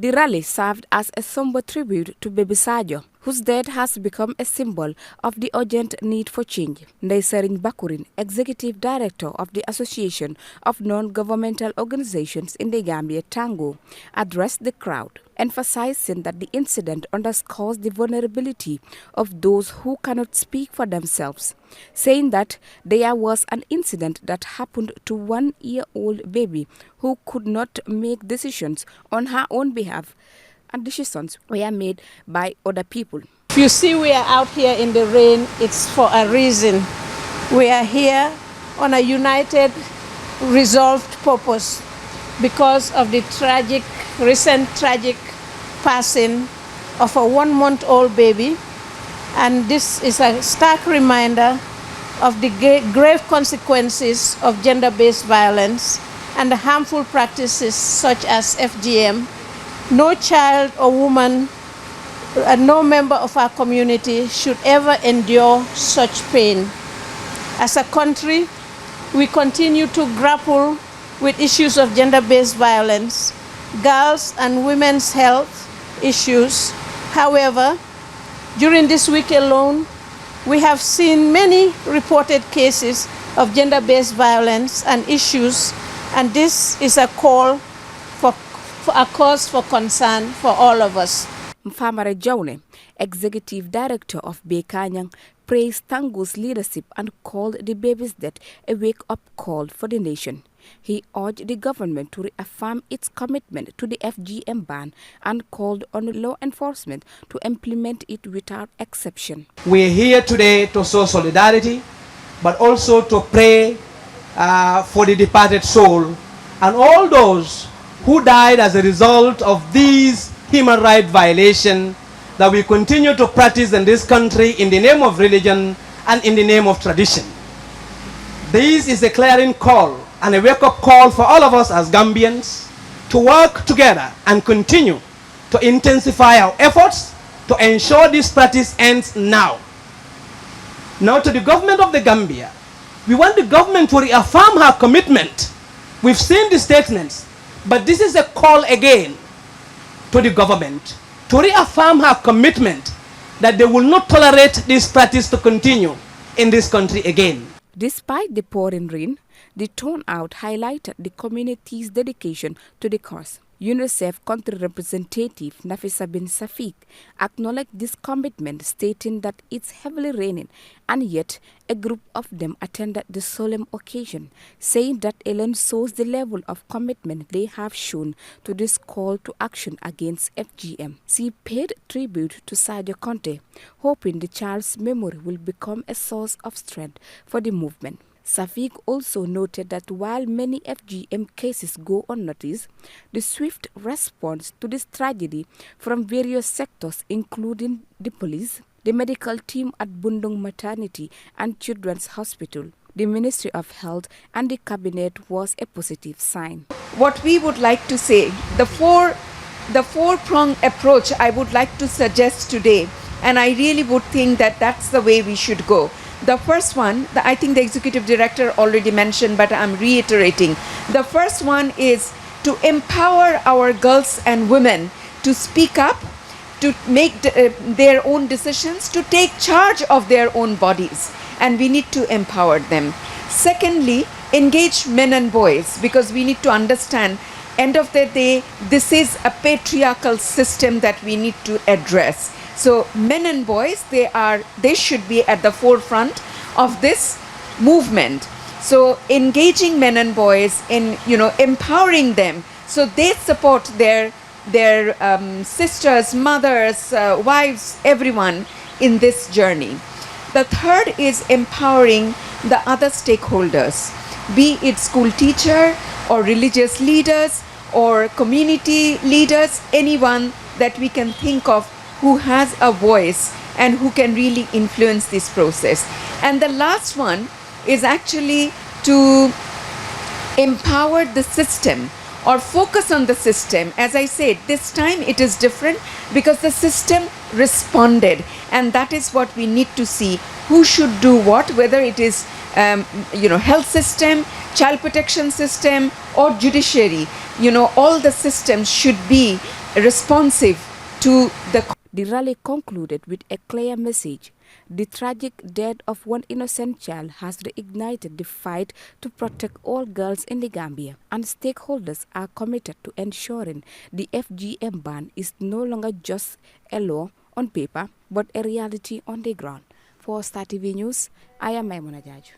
The rally served as a somber tribute to Baby Sadio, whose death has become a symbol of the urgent need for change. Ndeysaring Bakurin, Executive Director of the Association of Non-Governmental Organizations in the Gambia, Tango, addressed the crowd, emphasizing that the incident underscores the vulnerability of those who cannot speak for themselves, saying that there was an incident that happened to 1-year-old baby who could not make decisions on her own behalf, and decisions were made by other people. If you see we are out here in the rain, it's for a reason. We are here on a united, resolved purpose because of the recent tragic passing of a 1-month-old baby. And this is a stark reminder of the grave consequences of gender-based violence and the harmful practices such as FGM. No child or woman, no member of our community should ever endure such pain. As a country, we continue to grapple with issues of gender-based violence, girls' and women's health issues. However, during this week alone, we have seen many reported cases of gender-based violence and issues, and this is a call for a cause for concern for all of us. Mfamare Jaune, Executive Director of Bekanyang, praised Tango's leadership and called the baby's death a wake-up call for the nation. He urged the government to reaffirm its commitment to the FGM ban and called on law enforcement to implement it without exception. We are here today to show solidarity, but also to pray for the departed soul and all those who died as a result of these human rights violations that we continue to practice in this country in the name of religion and in the name of tradition. This is a clarion call and a wake-up call for all of us as Gambians to work together and continue to intensify our efforts to ensure this practice ends now. Now to the government of the Gambia, we want the government to reaffirm her commitment. We've seen the statements, but this is a call again to the government to reaffirm her commitment that they will not tolerate this practice to continue in this country again. Despite the pouring rain, the turnout highlighted the community's dedication to the cause. UNICEF country representative Nafisa bin Safik acknowledged this commitment, stating that it's heavily raining, and yet a group of them attended the solemn occasion, saying that alone shows the level of commitment they have shown to this call to action against FGM. She paid tribute to Sadio Conte, hoping the child's memory will become a source of strength for the movement. Safik also noted that while many FGM cases go unnoticed, the swift response to this tragedy from various sectors, including the police, the medical team at Bundung Maternity and Children's Hospital, the Ministry of Health and the Cabinet, was a positive sign. What we would like to say, the four-pronged approach I would like to suggest today, and I really would think that that's the way we should go. The first one, I think the Executive Director already mentioned, but I'm reiterating. The first one is to empower our girls and women to speak up, to make their own decisions, to take charge of their own bodies. And we need to empower them. Secondly, engage men and boys, because we need to understand, end of the day, this is a patriarchal system that we need to address. So men and boys, they should be at the forefront of this movement. So engaging men and boys in, empowering them, so they support their sisters, mothers, wives, everyone in this journey. The third is empowering the other stakeholders, be it school teacher or religious leaders or community leaders, anyone that we can think of who has a voice and who can really influence this process. And the last one is actually to empower the system or focus on the system. As I said, this time it is different because the system responded, and that is what we need to see. Who should do what, whether it is health system, child protection system or judiciary. All the systems should be responsive to the. The rally concluded with a clear message. The tragic death of one innocent child has reignited the fight to protect all girls in the Gambia, and stakeholders are committed to ensuring the FGM ban is no longer just a law on paper, but a reality on the ground. For Star TV News, I am Maimuna Jaju.